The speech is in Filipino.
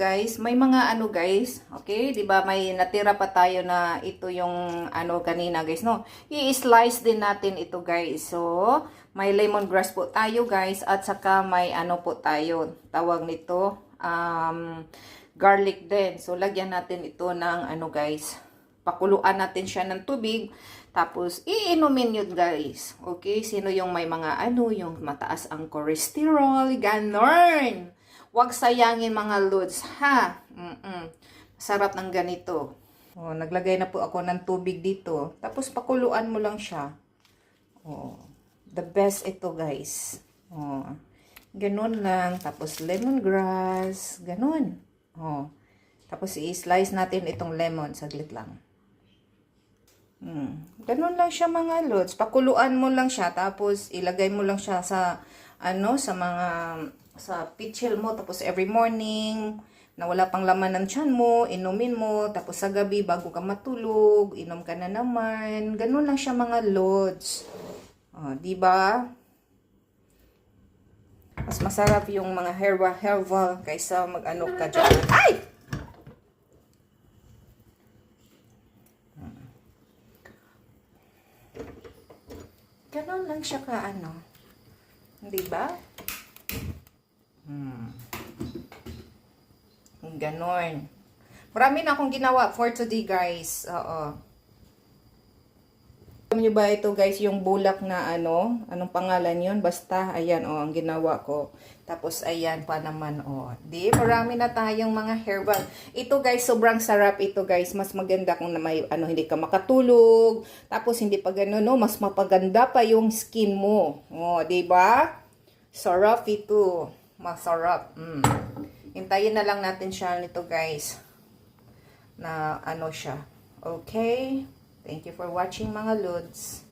guys, may mga ano guys, okay? 'Di ba may natira pa tayo na ito yung ano kanina guys, no? I-slice din natin ito guys. So, may lemongrass po tayo guys at saka may ano po tayo, tawag nito, garlic din. So, lagyan natin ito ng ano guys, pakuluan natin siya ng tubig. Tapos, iinumin yun guys. Okay? Sino yung may mga ano, yung mataas ang cholesterol, ganon. Huwag sayangin mga lods, ha? Sarap ng ganito. Oh, naglagay na po ako ng tubig dito. Tapos, pakuluan mo lang siya. Oh, the best ito guys. Oh, ganun lang. Tapos, lemongrass. Ganun. Oh, tapos, i-slice natin itong lemon. Saglit lang. Ganun lang siya mga lods. Pakuluan mo lang siya. Tapos, ilagay mo lang siya sa, ano, sa mga, sa pitchel mo. Tapos, every morning, na wala pang laman ng tiyan mo, inumin mo. Tapos, sa gabi, bago ka matulog, inom ka na naman. Ganun lang siya mga lods. Diba? Mas masarap yung mga herbal kaysa mag-ano ka dyan. Ay! Ganon lang siya ka ano. Di ba? Ganon. Marami na akong ginawa for today, guys. Oo. Alam nyo ba ito, guys, yung bulak na ano? Anong pangalan yun? Basta, ayan, oh, ang ginawa ko. Tapos, ayan pa naman, oh. Di, marami na tayong mga herbal. Ito, guys, sobrang sarap ito, guys. Mas maganda kung na may, ano, hindi ka makatulog. Tapos, hindi pa gano'n, no? Mas mapaganda pa yung skin mo. Oh, di ba? Sarap ito. Masarap. Hintayin na lang natin siya nito, guys. Na, ano siya. Okay? Thank you for watching mga lods.